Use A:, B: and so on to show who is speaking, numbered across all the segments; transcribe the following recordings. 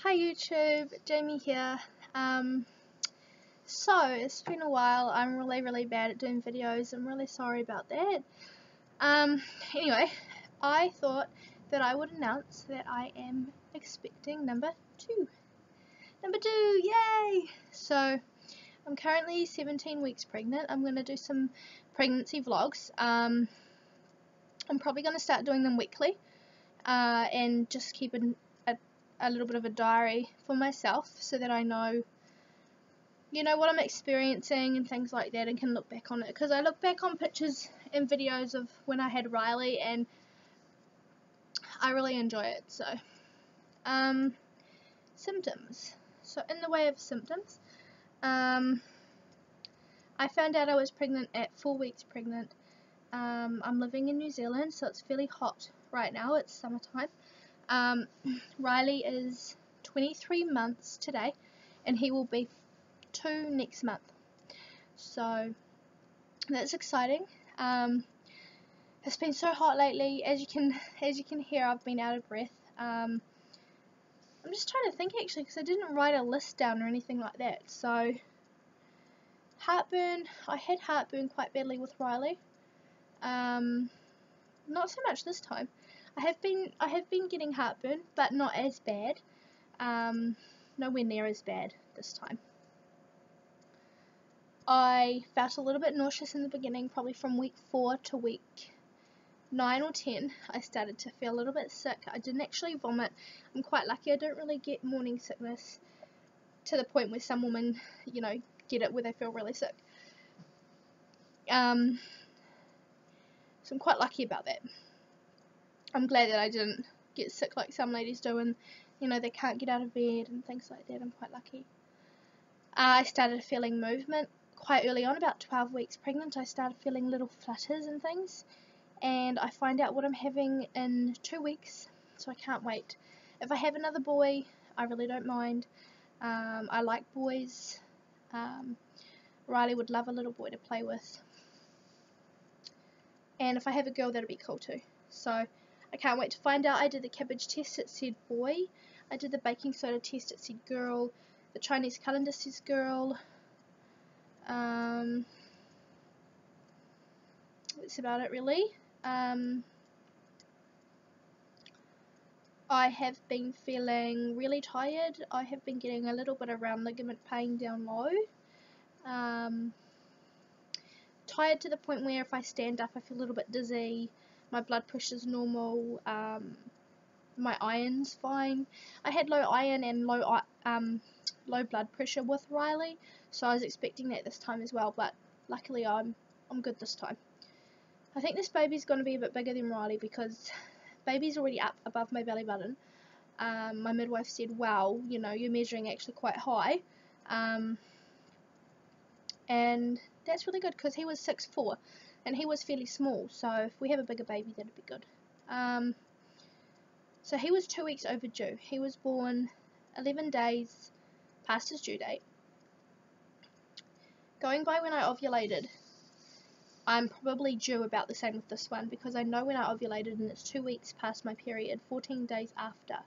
A: Hi YouTube, Jamie here. So it's been a while. I'm really bad at doing videos. I'm really sorry about that. Anyway, I thought that I would announce that I am expecting number two. Number two, yay! So I'm currently 17 weeks pregnant. I'm going to do some pregnancy vlogs. I'm probably going to start doing them weekly and just keeping a little bit of a diary for myself so that I know, what I'm experiencing and things like that, and can look back on it, because I look back on pictures and videos of when I had Riley and I really enjoy it. So symptoms. So in the way of symptoms, I found out I was pregnant at 4 weeks pregnant. I'm living in New Zealand, so it's fairly hot right now. It's summertime. Riley is 23 months today, and he will be 2 next month. So that's exciting. It's been so hot lately. As you can hear, I've been out of breath. I'm just trying to think actually, because I didn't write a list down or anything like that. So heartburn. I had heartburn quite badly with Riley. Not so much this time. I have been getting heartburn, but not as bad. Nowhere near as bad this time. I felt a little bit nauseous in the beginning, probably from week 4 to week 9 or 10. I started to feel a little bit sick. I didn't actually vomit. I'm quite lucky. I don't really get morning sickness to the point where some women, get it where they feel really sick. So I'm quite lucky about that. I'm glad that I didn't get sick like some ladies do, and they can't get out of bed and things like that. I'm quite lucky. I started feeling movement quite early on, about 12 weeks pregnant. I started feeling little flutters and things, and I find out what I'm having in 2 weeks, so I can't wait. If I have another boy, I really don't mind. I like boys. Riley would love a little boy to play with, and if I have a girl, that'll be cool too. So I can't wait to find out. I did the cabbage test, it said boy. I did the baking soda test, it said girl. The Chinese calendar says girl. That's about it really. I have been feeling really tired. I have been getting a little bit of round ligament pain down low. Tired to the point where if I stand up I feel a little bit dizzy. My blood pressure's normal. My iron's fine. I had low iron and low blood pressure with Riley, so I was expecting that this time as well, but luckily I'm good this time. I think this baby's going to be a bit bigger than Riley, because baby's already up above my belly button. My midwife said, wow, you're measuring actually quite high, and that's really good, because he was 6'4", and he was fairly small, so if we have a bigger baby, that'd be good. So he was 2 weeks overdue. He was born 11 days past his due date. Going by when I ovulated, I'm probably due about the same with this one, because I know when I ovulated and it's 2 weeks past my period, 14 days after,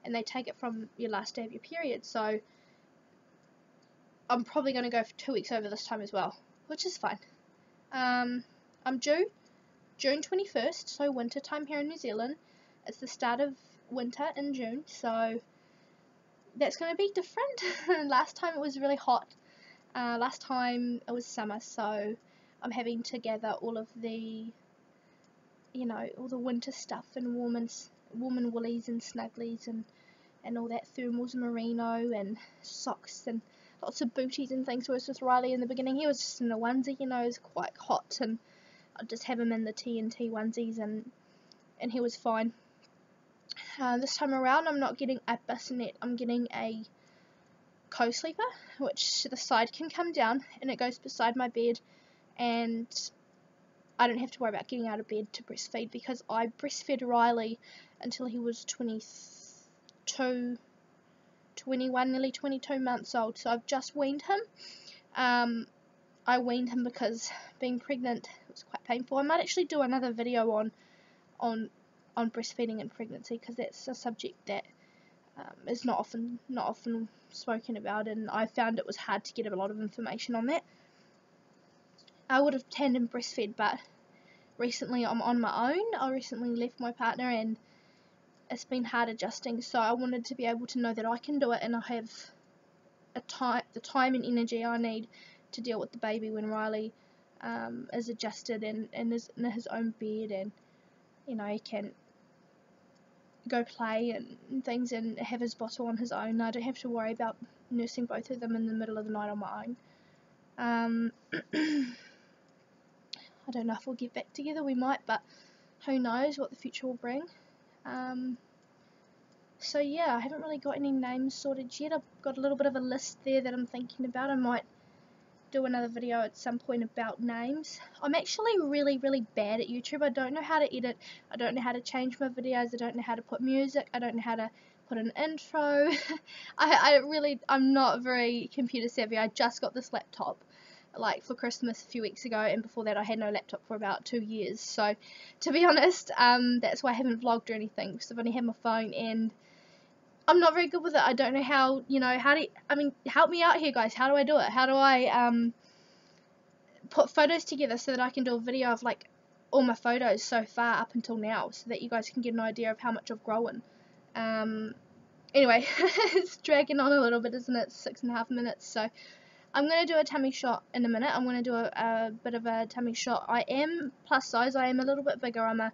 A: and they take it from your last day of your period, so I'm probably going to go for 2 weeks over this time as well, which is fine. I'm due June 21st, so winter time here in New Zealand. It's the start of winter in June, so that's going to be different. Last time it was really hot. Last time it was summer, so I'm having to gather all of the, all the winter stuff, and warm and woolies and snugglies and all that, thermals and merino and socks and lots of booties and things. Whereas with Riley in the beginning, he was just in a onesie, it was quite hot, and I'd just have him in the TNT onesies and he was fine. This time around I'm not getting a bassinet, I'm getting a co-sleeper, which the side can come down and it goes beside my bed, and I don't have to worry about getting out of bed to breastfeed, because I breastfed Riley until he was 21, nearly 22 months old, so I've just weaned him. I weaned him because being pregnant was quite painful. I might actually do another video on breastfeeding and pregnancy, because that's a subject that is not often spoken about, and I found it was hard to get a lot of information on that. I would have tandem breastfed, but recently I'm on my own. I recently left my partner, and it's been hard adjusting, so I wanted to be able to know that I can do it, and I have the time and energy I need to deal with the baby when Riley is adjusted and is in his own bed, and he can go play and things and have his bottle on his own. I don't have to worry about nursing both of them in the middle of the night on my own. I don't know if we'll get back together, we might, but who knows what the future will bring. So yeah, I haven't really got any names sorted yet. I've got a little bit of a list there that I'm thinking about. I might do another video at some point about names. I'm actually really I'm bad at YouTube. I don't know how to edit. I don't know how to change my videos. I don't know how to put music. I don't know how to put an intro. I'm not very computer savvy. I just got this laptop like for Christmas a few weeks ago, and before that I had no laptop for about 2 years. So to be honest, that's why I haven't vlogged or anything, because I've only had my phone and I'm not very good with it. I don't know how, help me out here, guys. How do I do it? How do I put photos together so that I can do a video of like all my photos so far up until now, so that you guys can get an idea of how much I've grown. Anyway, it's dragging on a little bit, isn't it? 6.5 minutes. So I'm going to do a tummy shot in a minute. I'm going to do a bit of a tummy shot. I am plus size. I am a little bit bigger. I'm a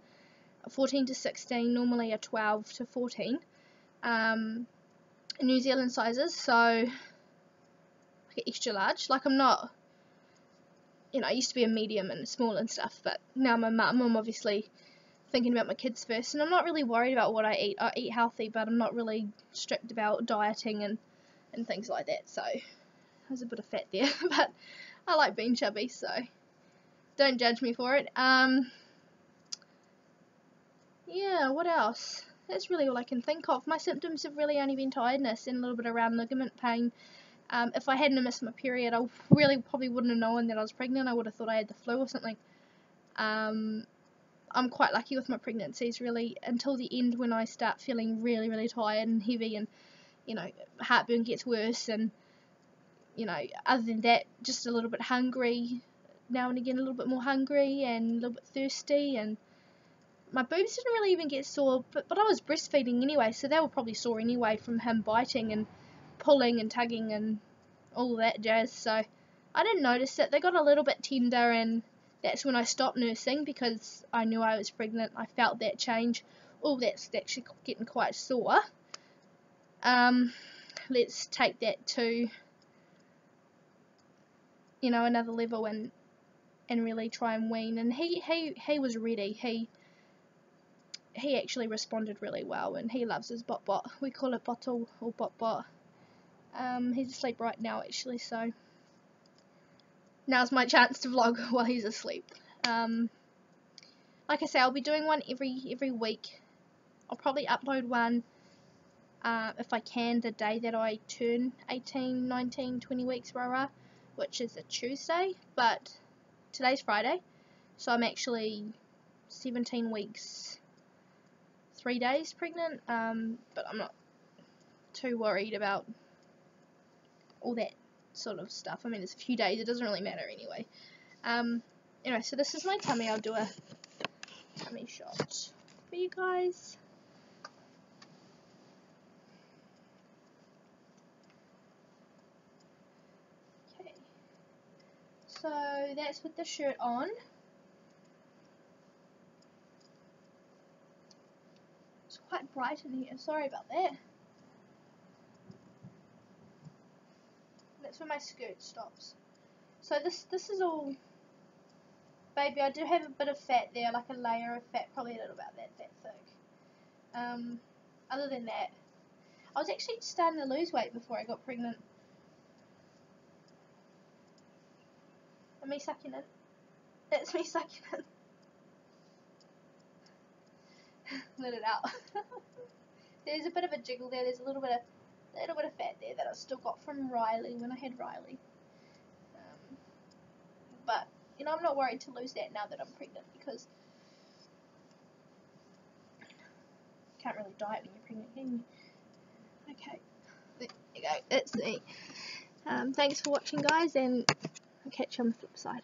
A: 14 to 16, normally a 12 to 14. New Zealand sizes, so like extra large. Like I'm not, I used to be a medium and small and stuff, but now I'm a mum. I'm obviously thinking about my kids first, and I'm not really worried about what I eat. I eat healthy, but I'm not really strict about dieting and things like that. So there's a bit of fat there, but I like being chubby, so don't judge me for it. Yeah, what else? That's really all I can think of. My symptoms have really only been tiredness and a little bit around ligament pain. If I hadn't missed my period, I really probably wouldn't have known that I was pregnant. I would have thought I had the flu or something. I'm quite lucky with my pregnancies, really, until the end, when I start feeling really, really tired and heavy, and heartburn gets worse, and other than that, just a little bit hungry, now and again a little bit more hungry and a little bit thirsty, and my boobs didn't really even get sore, but I was breastfeeding anyway, so they were probably sore anyway from him biting and pulling and tugging and all that jazz, so I didn't notice it. They got a little bit tender, and that's when I stopped nursing, because I knew I was pregnant. I felt that change. Oh, that's actually getting quite sore. Let's take that to another level and really try and wean. And he was ready. He actually responded really well, and he loves his bot. We call it bottle or bot. He's asleep right now, actually, so now's my chance to vlog while he's asleep. Like I say, I'll be doing one every week. I'll probably upload one if I can the day that I turn 18, 19, 20 weeks, which is a Tuesday, but today's Friday, so I'm actually 17 weeks 3 days pregnant, but I'm not too worried about all that sort of stuff. I mean, it's a few days, it doesn't really matter anyway. Anyway, so this is my tummy. I'll do a tummy shot for you guys. Okay, so that's with the shirt on. It's quite bright in here, sorry about that. That's where my skirt stops. So this is all, baby, I do have a bit of fat there, like a layer of fat, probably a little about that thick. Other than that, I was actually starting to lose weight before I got pregnant. And me sucking in. That's me sucking in. Let it out. There's a bit of a jiggle there. There's a little bit of fat there that I still got from Riley when I had Riley. But I'm not worried to lose that now that I'm pregnant, because you can't really diet when you're pregnant, can you? go, it's me. Thanks for watching, guys, and I'll catch you on the flip side.